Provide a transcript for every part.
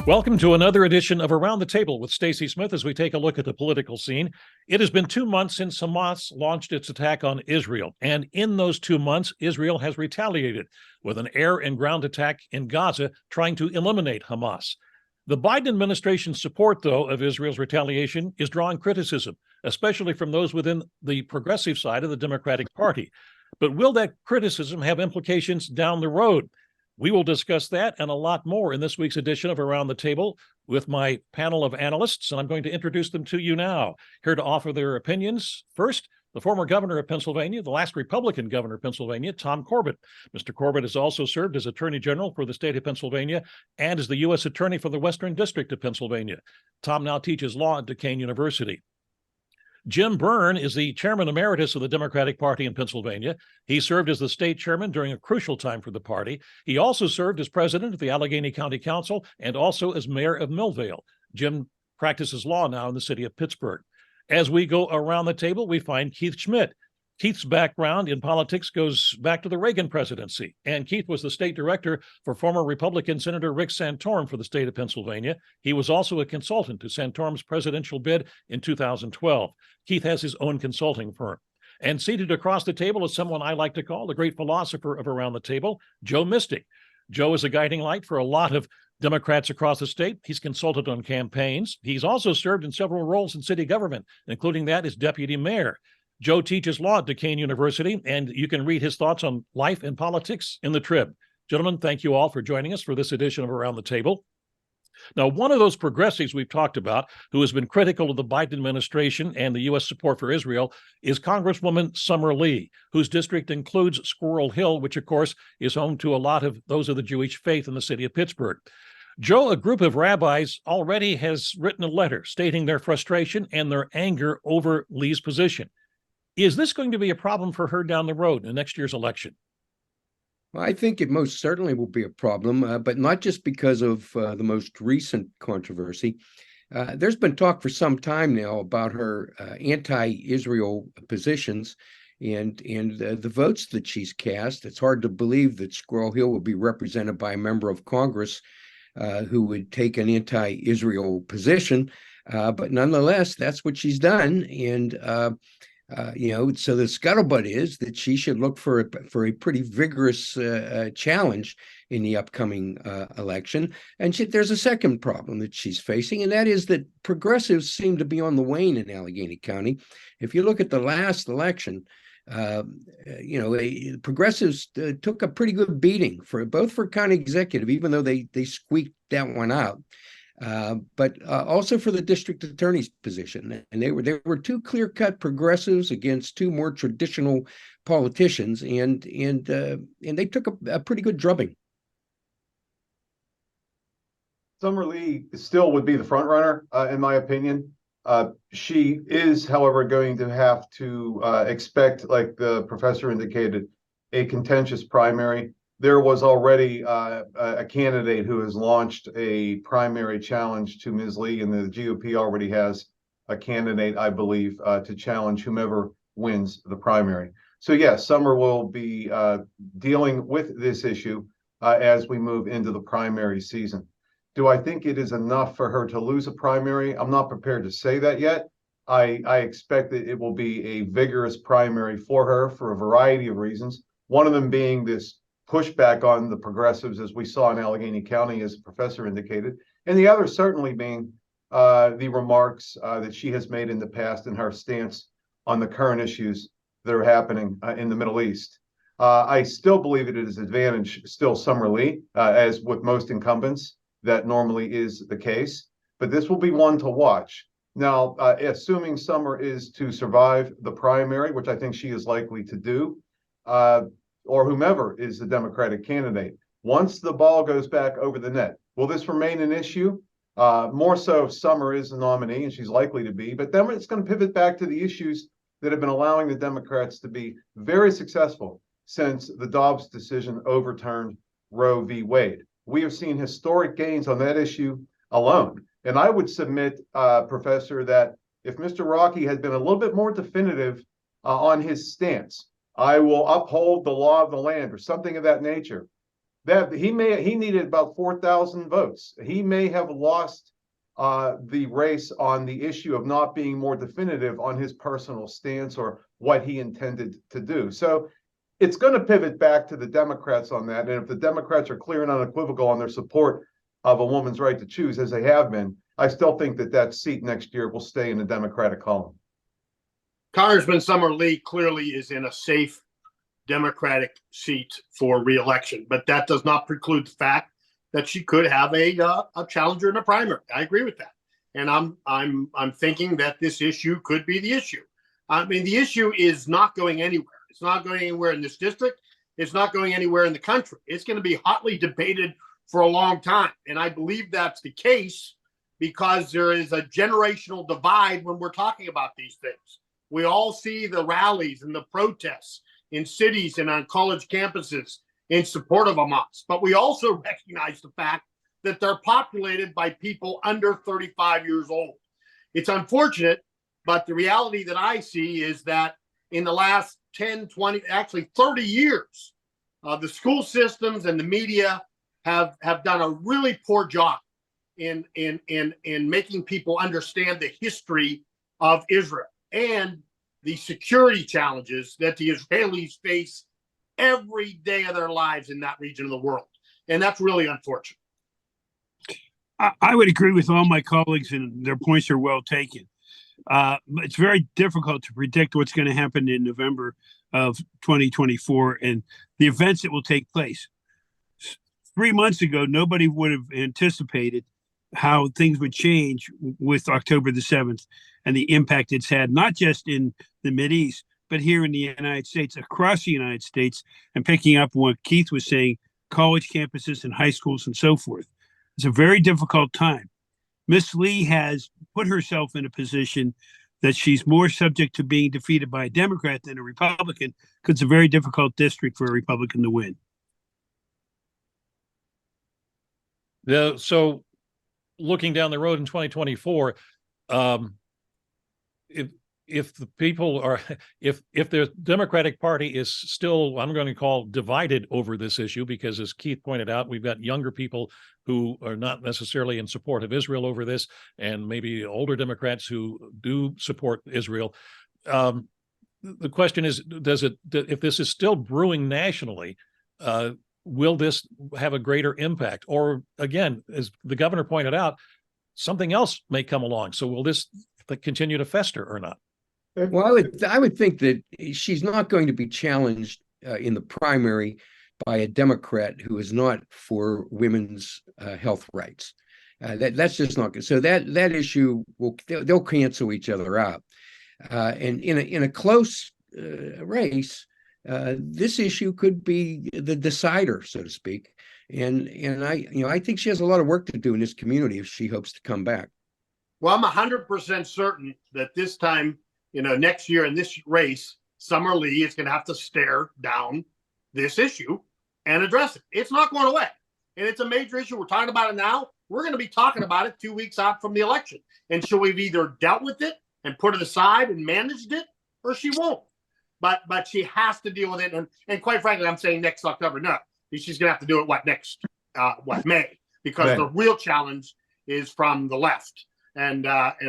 Welcome to another edition of Around the Table with Stacy Smith as we take a look at the political scene. It has been 2 months since Hamas launched its attack on Israel, and in those 2 months, Israel has retaliated with an air and ground attack in Gaza, trying to eliminate Hamas. The Biden administration's support, though, of Israel's retaliation is drawing criticism, especially from those within the progressive side of the Democratic Party. But will that criticism have implications down the road? We will discuss that and a lot more in this week's edition of Around the Table with my panel of analysts, and I'm going to introduce them to you now. Here to offer their opinions, first, the former governor of Pennsylvania, the last Republican governor of Pennsylvania, Tom Corbett. Mr. Corbett has also served as Attorney General for the state of Pennsylvania and as the U.S. Attorney for the Western District of Pennsylvania. Tom now teaches law at Duquesne University. Jim Byrne is the chairman emeritus of the Democratic Party in Pennsylvania. He served as the state chairman during a crucial time for the party. He also served as president of the Allegheny County Council and also as mayor of Millvale. Jim practices law now in the city of Pittsburgh. As we go around the table, we find Keith Schmidt. Keith's background in politics goes back to the Reagan presidency, and Keith was the state director for former Republican Senator Rick Santorum for the state of Pennsylvania. He was also a consultant to Santorum's presidential bid in 2012. Keith has his own consulting firm. And seated across the table is someone I like to call the great philosopher of Around the Table, Joe Mystic. Joe is a guiding light for a lot of Democrats across the state. He's consulted on campaigns. He's also served in several roles in city government, including that as deputy mayor. Joe teaches law at Duquesne University, and you can read his thoughts on life and politics in the Trib. Gentlemen, thank you all for joining us for this edition of Around the Table. Now, one of those progressives we've talked about who has been critical of the Biden administration and the U.S. support for Israel is Congresswoman Summer Lee, whose district includes Squirrel Hill, which, of course, is home to a lot of those of the Jewish faith in the city of Pittsburgh. Joe, a group of rabbis already has written a letter stating their frustration and their anger over Lee's position. Is this going to be a problem for her down the road in next year's election? Well, I think it most certainly will be a problem, but not just because of the most recent controversy. There's been talk for some time now about her anti-Israel positions and the votes that she's cast. It's hard to believe that Squirrel Hill would be represented by a member of Congress who would take an anti-Israel position. But nonetheless, that's what she's done. And so the scuttlebutt is that she should look for a pretty vigorous challenge in the upcoming election. And there's a second problem that she's facing, and that is that progressives seem to be on the wane in Allegheny County. If you look at the last election, progressives took a pretty good beating both for county executive, even though they squeaked that one out. But also for the district attorney's position, and they were two clear-cut progressives against two more traditional politicians, and they took a pretty good drubbing. Summer Lee still would be the front runner, in my opinion. She is, however, going to have to expect, like the professor indicated, a contentious primary. There was already a candidate who has launched a primary challenge to Ms. Lee, and the GOP already has a candidate, I believe, to challenge whomever wins the primary. So, yes, Summer will be dealing with this issue as we move into the primary season. Do I think it is enough for her to lose a primary? I'm not prepared to say that yet. I expect that it will be a vigorous primary for her for a variety of reasons, one of them being this pushback on the progressives, as we saw in Allegheny County, as the professor indicated, and the other certainly being the remarks that she has made in the past and her stance on the current issues that are happening in the Middle East. I still believe it is advantage still Summer Lee, as with most incumbents, that normally is the case, but this will be one to watch. Now, assuming Summer is to survive the primary, which I think she is likely to do, or whomever is the Democratic candidate, once the ball goes back over the net, will this remain an issue? More so if Summer is the nominee, and she's likely to be, but then it's going to pivot back to the issues that have been allowing the Democrats to be very successful since the Dobbs decision overturned Roe v. Wade. We have seen historic gains on that issue alone. And I would submit, Professor, that if Mr. Rocky had been a little bit more definitive on his stance, I will uphold the law of the land or something of that nature, that he needed about 4,000 votes. He may have lost the race on the issue of not being more definitive on his personal stance or what he intended to do. So it's going to pivot back to the Democrats on that. And if the Democrats are clear and unequivocal on their support of a woman's right to choose, as they have been, I still think that seat next year will stay in the Democratic column. Congressman Summer Lee clearly is in a safe Democratic seat for re-election, but that does not preclude the fact that she could have a challenger in a primary. I agree with that, and I'm thinking that this issue could be the issue. I mean, the issue is not going anywhere. It's not going anywhere in this district. It's not going anywhere in the country. It's going to be hotly debated for a long time, and I believe that's the case because there is a generational divide when we're talking about these things. We all see the rallies and the protests in cities and on college campuses in support of Hamas. But we also recognize the fact that they're populated by people under 35 years old. It's unfortunate, but the reality that I see is that in the last 10, 20, actually 30 years, the school systems and the media have done a really poor job in making people understand the history of Israel and the security challenges that the Israelis face every day of their lives in that region of the world. And that's really unfortunate. I would agree with all my colleagues, and their points are well taken. It's very difficult to predict what's going to happen in November of 2024 and the events that will take place. 3 months ago, nobody would have anticipated how things would change with October the 7th and the impact it's had, not just in the Mideast, but here in the United States, across the United States, and picking up what Keith was saying, college campuses and high schools and so forth. It's a very difficult time. Miss Lee has put herself in a position that she's more subject to being defeated by a Democrat than a Republican, because it's a very difficult district for a Republican to win. So looking down the road in 2024, if the people are, if the Democratic Party is still, I'm going to call, divided over this issue, because as Keith pointed out, we've got younger people who are not necessarily in support of Israel over this, and maybe older Democrats who do support Israel. The question is, if this is still brewing nationally, will this have a greater impact? Or again, as the governor pointed out, something else may come along. So will this continue to fester or not? Well, I would think that she's not going to be challenged in the primary by a Democrat who is not for women's health rights. That's just not good. So that issue they'll cancel each other out. And in a close race, this issue could be the decider, so to speak. And I think she has a lot of work to do in this community if she hopes to come back. Well, I'm 100% certain that this time, next year in this race, Summer Lee is going to have to stare down this issue and address it. It's not going away. And it's a major issue. We're talking about it now. We're going to be talking about it 2 weeks out from the election. And so we've either dealt with it and put it aside and managed it, or she won't. But she has to deal with it. And quite frankly, I'm saying next October. No, she's going to have to do it May, because the real challenge is from the left. And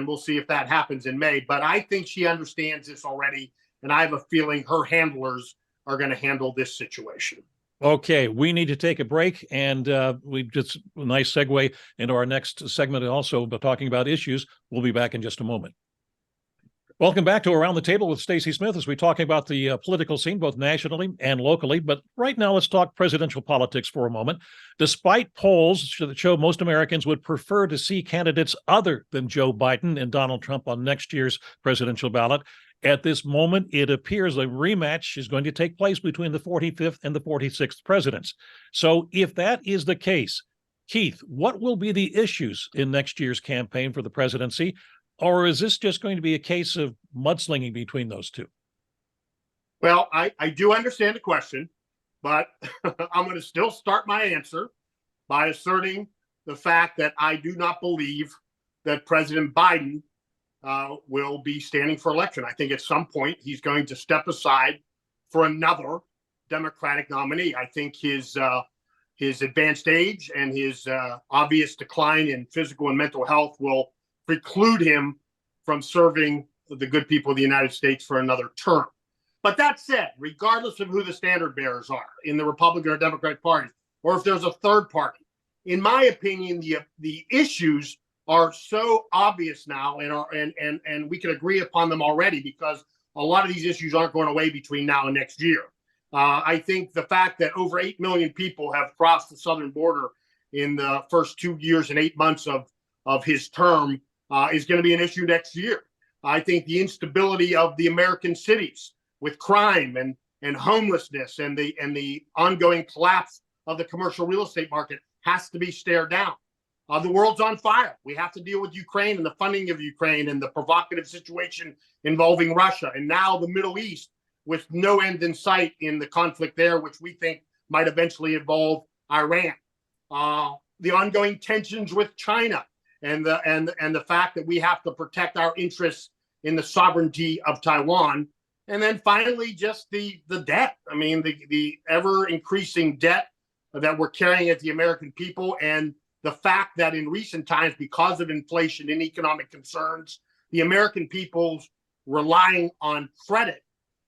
we'll see if that happens in May. But I think she understands this already, and I have a feeling her handlers are going to handle this situation. Okay, we need to take a break, and we just a nice segue into our next segment, also talking about issues. We'll be back in just a moment. Welcome back to Around the Table with Stacy Smith, as we talk about the political scene, both nationally and locally. But right now, let's talk presidential politics for a moment. Despite polls that show most Americans would prefer to see candidates other than Joe Biden and Donald Trump on next year's presidential ballot, at this moment, it appears a rematch is going to take place between the 45th and the 46th presidents. So if that is the case, Keith, what will be the issues in next year's campaign for the presidency? Or is this just going to be a case of mudslinging between those two? Well, I do understand the question, but I'm going to still start my answer by asserting the fact that I do not believe that President Biden will be standing for election. I think at some point he's going to step aside for another Democratic nominee. I think his his advanced age and his obvious decline in physical and mental health will preclude him from serving the good people of the United States for another term. But that said, regardless of who the standard bearers are in the Republican or Democratic parties, or if there's a third party, in my opinion, the issues are so obvious now, and we can agree upon them already, because a lot of these issues aren't going away between now and next year. I think the fact that over 8 million people have crossed the southern border in the first 2 years and 8 months of his term is going to be an issue next year. I think the instability of the American cities with crime and homelessness and the ongoing collapse of the commercial real estate market has to be stared down. The world's on fire. We have to deal with Ukraine and the funding of Ukraine and the provocative situation involving Russia, and now the Middle East, with no end in sight in the conflict there, which we think might eventually involve Iran. The ongoing tensions with China and the fact that we have to protect our interests in the sovereignty of Taiwan. And then finally, just the debt. I mean, the ever increasing debt that we're carrying as the American people, and the fact that in recent times, because of inflation and economic concerns, the American people's relying on credit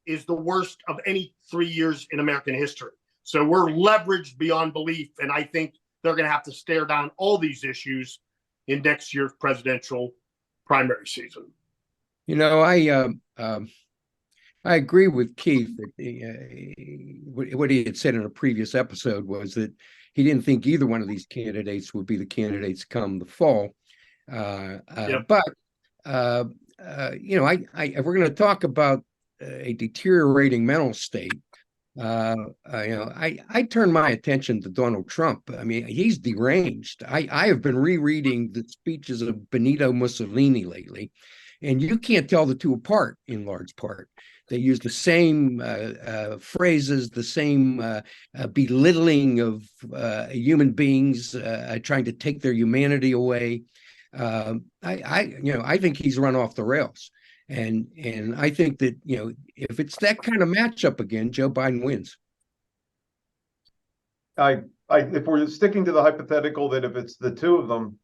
is the worst of any 3 years in American history. So we're leveraged beyond belief, and I think they're going to have to stare down all these issues in next year's presidential primary season. You know, I agree with Keith that what he had said in a previous episode was that he didn't think either one of these candidates would be the candidates come the fall. Yep. But you know, if we're going to talk about a deteriorating mental state, you know, I turn my attention to Donald Trump. I mean, he's deranged. I have been rereading the speeches of Benito Mussolini lately, and you can't tell the two apart in large part. They use the same phrases, the same belittling of human beings, trying to take their humanity away. I think he's run off the rails, and I think that, you know, if it's that kind of matchup again, Joe Biden wins. If we're sticking to the hypothetical that if it's the two of them,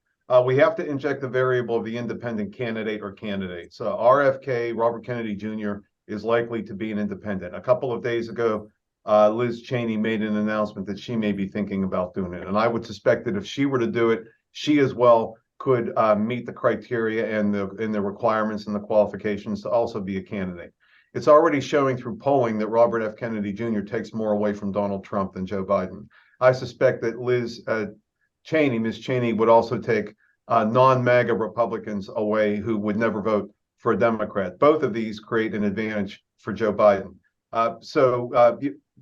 we have to inject the variable of the independent candidate or candidates. RFK, Robert Kennedy Jr., is likely to be an independent. A couple of days ago, Liz Cheney made an announcement that she may be thinking about doing it. And I would suspect that if she were to do it, she as well could meet the criteria and the requirements and the qualifications to also be a candidate. It's already showing through polling that Robert F. Kennedy Jr. takes more away from Donald Trump than Joe Biden. I suspect that Ms. Cheney would also take non-MAGA Republicans away who would never vote for a Democrat. Both of these create an advantage for Joe Biden. So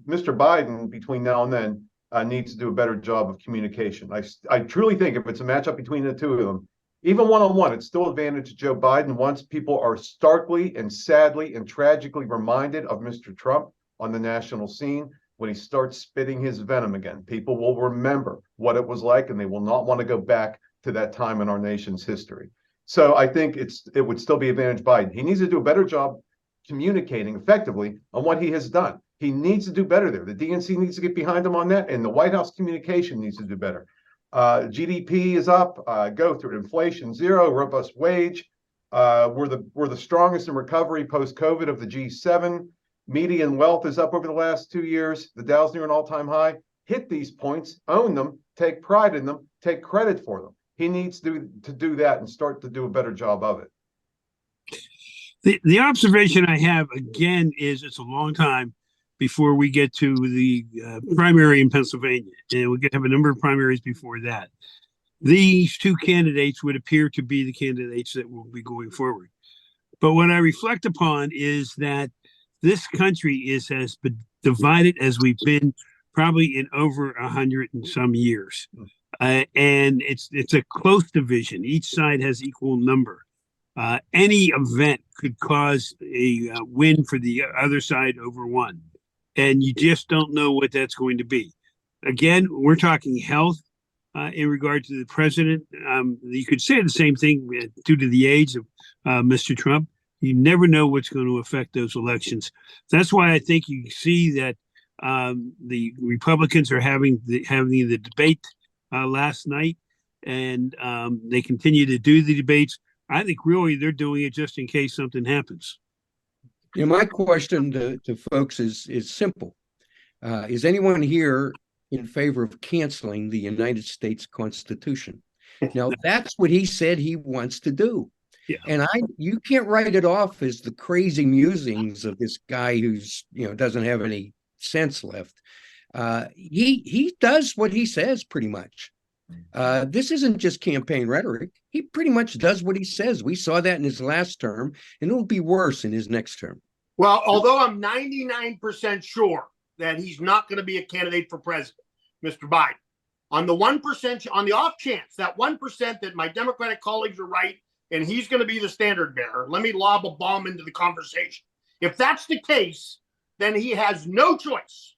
Mr. Biden, between now and then, needs to do a better job of communication. I truly think if it's a matchup between the two of them, even one-on-one, it's still advantage to Joe Biden once people are starkly and sadly and tragically reminded of Mr. Trump on the national scene. When he starts spitting his venom again, people will remember what it was like, and they will not want to go back to that time in our nation's history. So I think it would still be advantage Biden. He needs to do a better job communicating effectively on what he has done. He needs to do better there. The DNC needs to get behind him on that, and the White House communication needs to do better. GDP is up. Go through it. Inflation zero. Robust wage. We're the strongest in recovery post-COVID of the G7. Median wealth is up over the last 2 years. The Dow's near an all-time high. Hit these points, own them, take pride in them, take credit for them. He needs to do that and start to do a better job of it. The observation I have, again, is it's a long time before we get to the primary in Pennsylvania. And we have a number of primaries before that. These two candidates would appear to be the candidates that will be going forward. But what I reflect upon is that this country is as divided as we've been probably in over 100 and some years. And it's a close division. Each side has equal number. Any event could cause a win for the other side over one. And you just don't know what that's going to be. Again, we're talking health in regard to the president. You could say the same thing due to the age of Mr. Trump. You never know what's going to affect those elections. That's why I think you see that The Republicans are having the debate last night, and they continue to do the debates. I think really they're doing it just in case something happens. My question to folks is simple. Is anyone here in favor of canceling the United States Constitution? Now, that's what he said he wants to do. Yeah. And you can't write it off as the crazy musings of this guy who's, doesn't have any sense left. He does what he says pretty much. This isn't just campaign rhetoric. He pretty much does what he says. We saw that in his last term, and it'll be worse in his next term. Well, although I'm 99% sure that he's not going to be a candidate for president, Mr. Biden, on the 1%, on the off chance, that 1% that my Democratic colleagues are right, and he's going to be the standard bearer, let me lob a bomb into the conversation. If that's the case, then he has no choice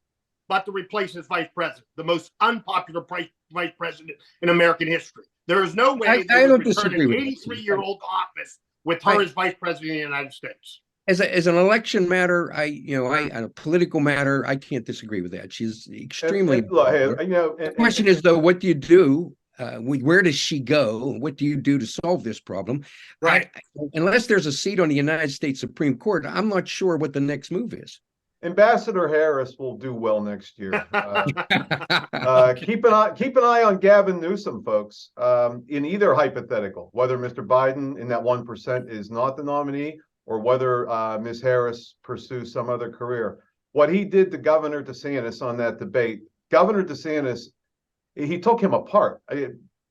but to replace his vice president, the most unpopular vice president in American history. There is no way I don't return disagree an with 83-year-old to office with her as vice president of the United States. As an election matter, on a political matter, I can't disagree with that. She's extremely. The question is, though, what do you do? Where does she go? What do you do to solve this problem? Right. Unless there's a seat on the United States Supreme Court, I'm not sure what the next move is. Ambassador Harris will do well next year. Keep an eye on Gavin Newsom, folks. In either hypothetical, whether Mr. Biden in that 1% is not the nominee, or whether Ms. Harris pursues some other career. What he did to Governor DeSantis on that debate, Governor DeSantis, he took him apart.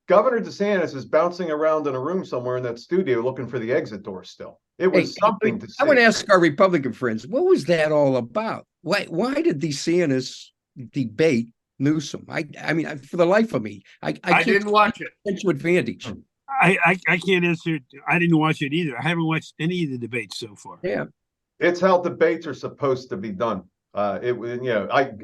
Governor DeSantis is bouncing around in a room somewhere in that studio looking for the exit door still. It was something to see. I want to ask our Republican friends, what was that all about? Why did DeSantis debate Newsom? I mean, for the life of me, I didn't watch it. To advantage. I can't answer. I didn't watch it either. I haven't watched any of the debates so far. Yeah, it's how debates are supposed to be done. I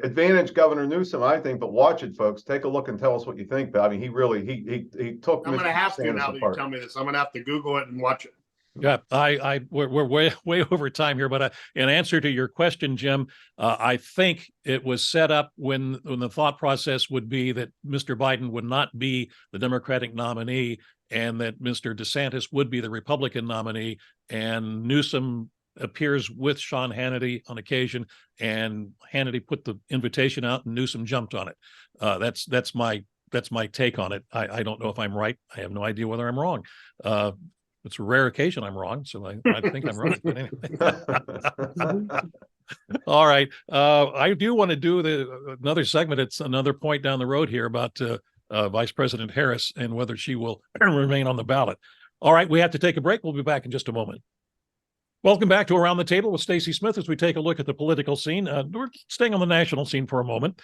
advantage Governor Newsom, I think, but watch it, folks. Take a look and tell us what you think. But I mean, he really he took. I'm going to have to now that you tell me this. I'm going to have to Google it and watch it. Yeah, we're way over time here, but in answer to your question, Jim, I think it was set up when the thought process would be that Mr. Biden would not be the Democratic nominee, and that Mr. DeSantis would be the Republican nominee, and Newsom appears with Sean Hannity on occasion, and Hannity put the invitation out, and Newsom jumped on it. That's my take on it. I don't know if I'm right. I have no idea whether I'm wrong. It's a rare occasion I'm wrong, so I think I'm right. But anyway. All right. I do want to do another segment. It's another point down the road here about Vice President Harris and whether she will remain on the ballot. All right. We have to take a break. We'll be back in just a moment. Welcome back to Around the Table with Stacy Smith as we take a look at the political scene. We're staying on the national scene for a moment.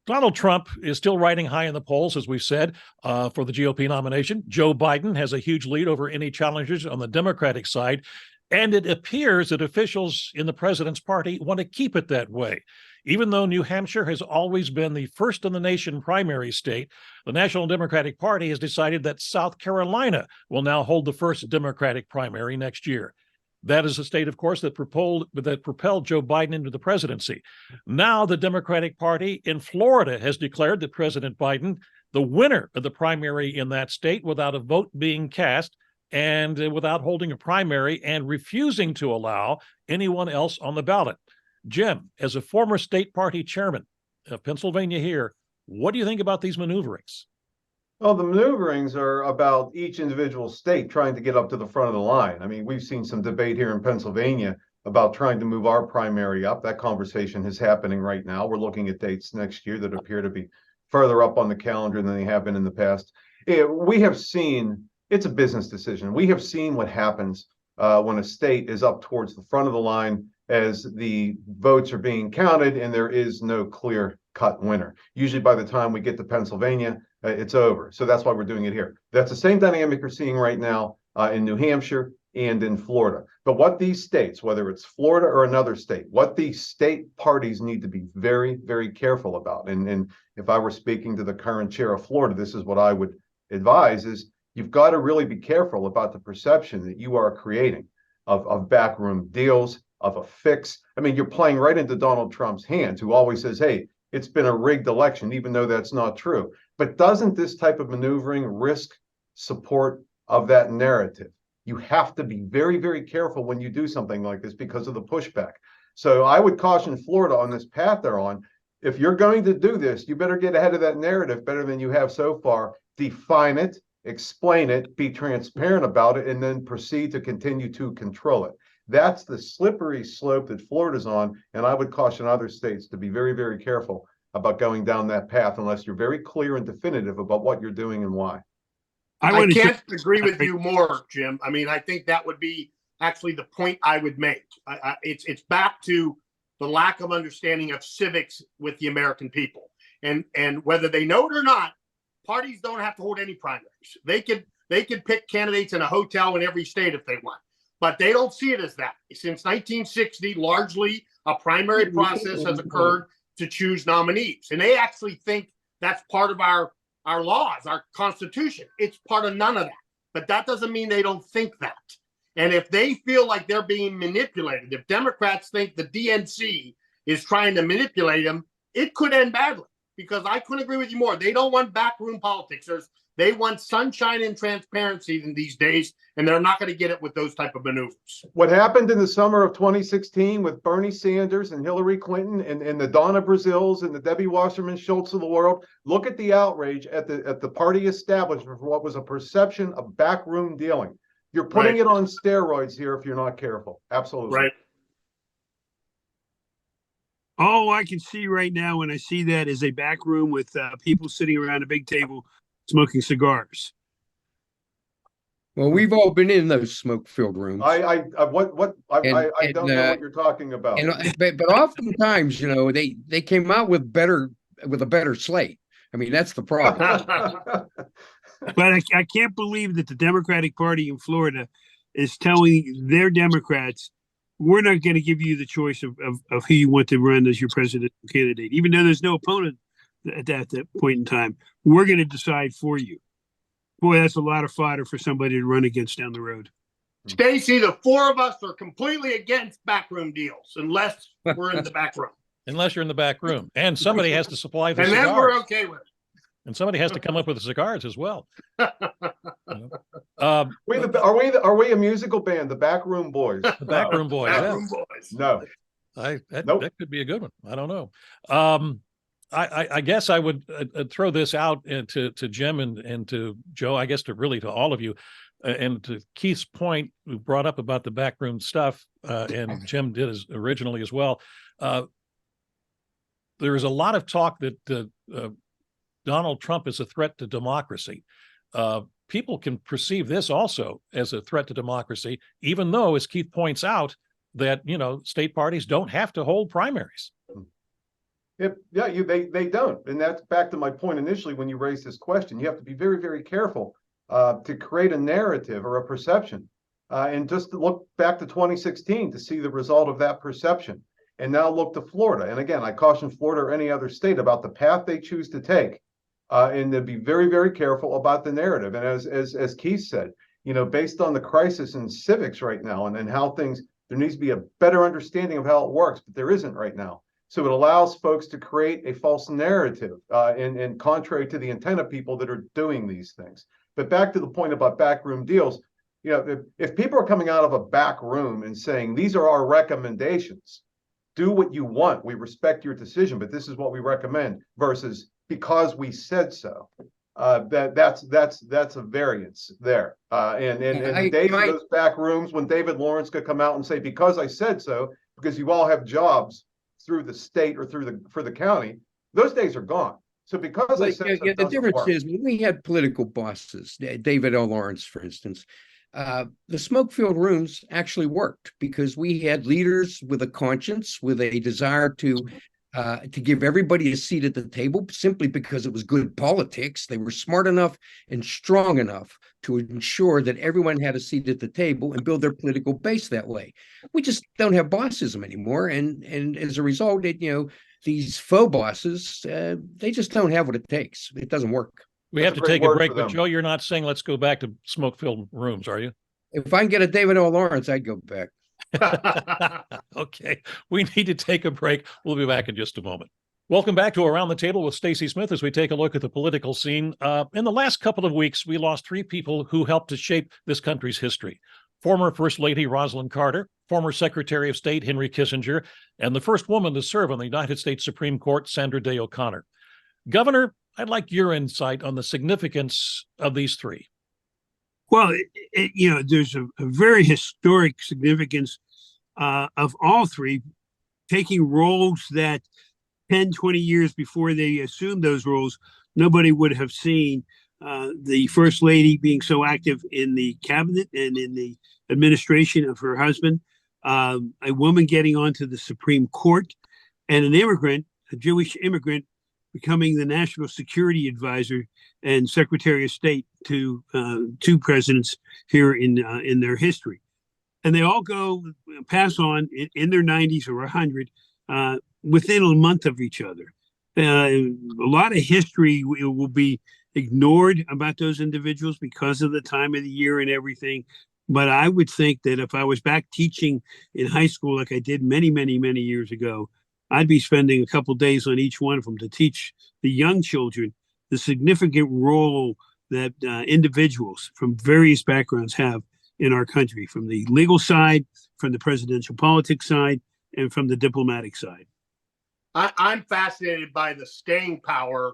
Donald Trump is still riding high in the polls, as we've said, for the GOP nomination. Joe Biden has a huge lead over any challengers on the Democratic side, and it appears that officials in the president's party want to keep it that way. Even though New Hampshire has always been the first in the nation primary state, the National Democratic Party has decided that South Carolina will now hold the first Democratic primary next year. That is a state, of course, that propelled Joe Biden into the presidency. Now the Democratic Party in Florida has declared that President Biden, the winner of the primary in that state, without a vote being cast and without holding a primary, and refusing to allow anyone else on the ballot. Jim, as a former state party chairman of Pennsylvania here, what do you think about these maneuverings? Well, the maneuverings are about each individual state trying to get up to the front of the line. I mean, we've seen some debate here in Pennsylvania about trying to move our primary up. That conversation is happening right now. We're looking at dates next year that appear to be further up on the calendar than they have been in the past. We have seen, it's a business decision. We have seen what happens when a state is up towards the front of the line as the votes are being counted and there is no clear-cut winner. Usually by the time we get to Pennsylvania, it's over. So that's why we're doing it here. That's the same dynamic we're seeing right now in New Hampshire and in Florida. But what these states, whether it's Florida or another state, what these state parties need to be very, very careful about. And if I were speaking to the current chair of Florida, this is what I would advise is you've got to really be careful about the perception that you are creating of backroom deals, of a fix. I mean, you're playing right into Donald Trump's hands, who always says, hey, it's been a rigged election, even though that's not true. But doesn't this type of maneuvering risk support of that narrative? You have to be very, very careful when you do something like this because of the pushback. So I would caution Florida on this path they're on. If you're going to do this, you better get ahead of that narrative better than you have so far. Define it, explain it, be transparent about it, and then proceed to continue to control it. That's the slippery slope that Florida's on, and I would caution other states to be very, very careful about going down that path unless you're very clear and definitive about what you're doing and why. I can't agree with you more, Jim. I mean, I think that would be actually the point I would make. It's back to the lack of understanding of civics with the American people, and whether they know it or not, parties don't have to hold any primaries. They could pick candidates in a hotel in every state if they want, but they don't see it as that. Since 1960, largely a primary process has occurred to choose nominees, and they actually think that's part of our laws, our Constitution. It's part of none of that, but that doesn't mean they don't think that. And if they feel like they're being manipulated, if Democrats think the DNC is trying to manipulate them, it could end badly, because I couldn't agree with you more. They don't want backroom politics. They want sunshine and transparency in these days, and they're not going to get it with those type of maneuvers. What happened in the summer of 2016 with Bernie Sanders and Hillary Clinton and the Donna Brazils and the Debbie Wasserman Schultz of the world, look at the outrage at the party establishment for what was a perception of backroom dealing. You're putting it on steroids here if you're not careful. Absolutely. Right. All I can see right now when I see that is a back room with people sitting around a big table smoking cigars. Well, we've all been in those smoke-filled rooms. I don't know what you're talking about. But oftentimes, they came out with a better slate. I mean, that's the problem. But I can't believe that the Democratic Party in Florida is telling their Democrats, we're not going to give you the choice of who you want to run as your presidential candidate, even though there's no opponent at that point in time. We're going to decide for you. Boy, that's a lot of fodder for somebody to run against down the road. Stacy, the four of us are completely against backroom deals unless we're in the back room. Unless you're in the back room, and somebody has to supply the cigars. And then we're okay with it. And somebody has to come up with the cigars as well. Are we a musical band, the Backroom Boys? The Backroom Boys. Backroom Boys. No. That could be a good one. I don't know. I guess I would throw this out to Jim and to Joe, I guess to all of you, and to Keith's point, who brought up about the backroom stuff, and Jim did originally as well. There is a lot of talk that Donald Trump is a threat to democracy. People can perceive this also as a threat to democracy, even though, as Keith points out, that state parties don't have to hold primaries. They don't, and that's back to my point initially when you raised this question. You have to be very, very careful to create a narrative or a perception, and just to look back to 2016 to see the result of that perception, and now look to Florida. And again, I caution Florida or any other state about the path they choose to take. And to be very, very careful about the narrative. And as Keith said, based on the crisis in civics right now and how things, there needs to be a better understanding of how it works, but there isn't right now. So it allows folks to create a false narrative and contrary to the intent of people that are doing these things. But back to the point about backroom deals, if people are coming out of a back room and saying, these are our recommendations, do what you want, we respect your decision, but this is what we recommend, versus because we said so. That's a variance there. And the days of those back rooms when David Lawrence could come out and say, because I said so, because you all have jobs through the state or for the county, those days are gone. So because I said so, the difference is when we had political bosses, David L. Lawrence, for instance, the smoke-filled rooms actually worked because we had leaders with a conscience, with a desire to give everybody a seat at the table simply because it was good politics. They were smart enough and strong enough to ensure that everyone had a seat at the table and build their political base that way. We just don't have bossism anymore. And as a result, these faux bosses, they just don't have what it takes. It doesn't work. We have to take a break, but Joe, you're not saying let's go back to smoke-filled rooms, are you? If I can get a David L. Lawrence, I'd go back. Okay, we need to take a break. We'll be back in just a moment. Welcome back to Around the Table with Stacy Smith as we take a look at the political scene. In the last couple of weeks, we lost three people who helped to shape this country's history. Former First Lady Rosalind Carter, former Secretary of State Henry Kissinger, and the first woman to serve on the United States Supreme Court, Sandra Day O'Connor. Governor, I'd like your insight on the significance of these three. Well, there's a very historic significance of all three taking roles that 10, 20 years before they assumed those roles, nobody would have seen. The First Lady being so active in the cabinet and in the administration of her husband, a woman getting onto the Supreme Court, and an immigrant, a Jewish immigrant, becoming the national security advisor and Secretary of State to two presidents here in their history. And they all pass on in their 90s or 100 within a month of each other. A lot of history will be ignored about those individuals because of the time of the year and everything. But I would think that if I was back teaching in high school like I did many, many, many years ago, I'd be spending a couple days on each one of them to teach the young children the significant role that individuals from various backgrounds have in our country, from the legal side, from the presidential politics side, and from the diplomatic side. I'm fascinated by the staying power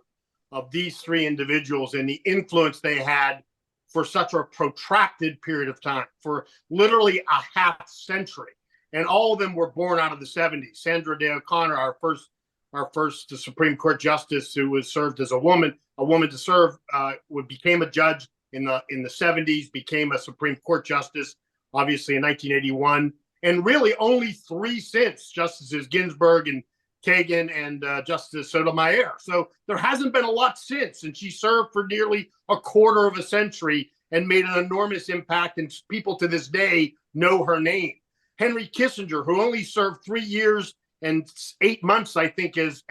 of these three individuals and the influence they had for such a protracted period of time, for literally a half century. And all of them were born out of the 70s. Sandra Day O'Connor, our first Supreme Court justice, who was served as a woman to serve, became a judge in the 70s, became a Supreme Court justice, obviously in 1981, and really only three since, Justices Ginsburg and Kagan and Justice Sotomayor. So there hasn't been a lot since, and she served for nearly a quarter of a century and made an enormous impact, and people to this day know her name. Henry Kissinger, who only served 3 years and 8 months, I think, as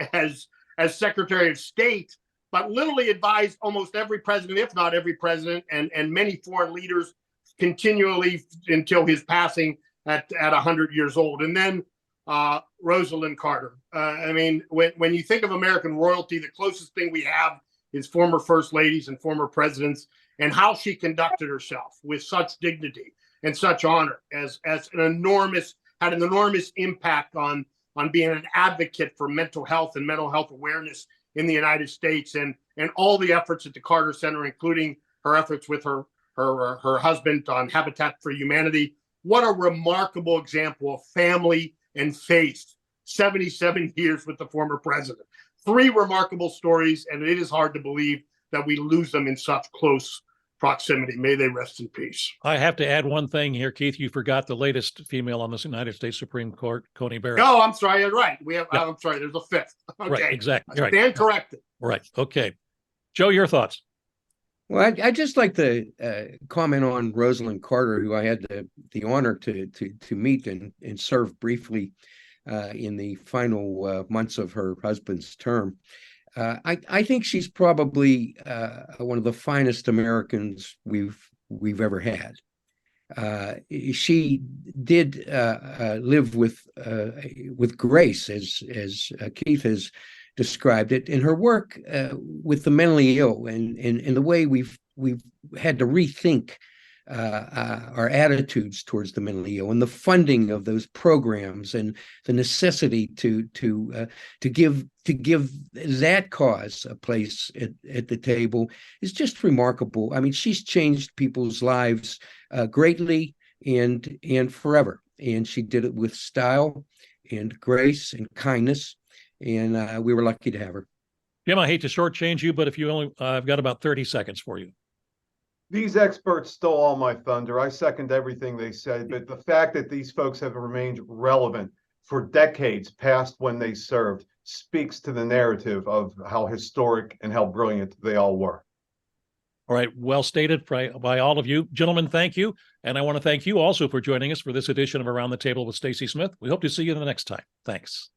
Secretary of State, but literally advised almost every president, if not every president, and many foreign leaders continually until his passing at 100 years old. And then Rosalind Carter. I mean, when you think of American royalty, the closest thing we have is former first ladies and former presidents, and how she conducted herself with such dignity and such honor had an enormous impact on being an advocate for mental health and mental health awareness in the United States, and all the efforts at the Carter Center, including her efforts with her husband on Habitat for Humanity. What a remarkable example of family and faith. 77 years with the former president. Three remarkable stories, and it is hard to believe that we lose them in such close proximity. May they rest in peace. I have to add one thing here, Keith. You forgot the latest female on the United States Supreme Court, Coney Barrett. Oh, I'm sorry. You're right. We have. Yeah. I'm sorry. There's a fifth. Okay. Right, exactly. Right. Stand corrected. Right. Okay. Joe, your thoughts? Well, I'd just like to comment on Rosalind Carter, who I had the honor to meet and serve briefly in the final months of her husband's term. I think she's probably one of the finest Americans we've ever had. She did live with grace, as Keith has described it, in her work with the mentally ill, and the way we've had to rethink our attitudes towards the mentally ill, and the funding of those programs, and the necessity to give that cause a place at the table is just remarkable. I mean, she's changed people's lives greatly and forever, and she did it with style and grace and kindness, and we were lucky to have her. Jim, I hate to shortchange you, but if you only, I've got about 30 seconds for you. These experts stole all my thunder. I second everything they said, but the fact that these folks have remained relevant for decades past when they served speaks to the narrative of how historic and how brilliant they all were. All right. Well stated by all of you. Gentlemen, thank you. And I want to thank you also for joining us for this edition of Around the Table with Stacy Smith. We hope to see you the next time. Thanks.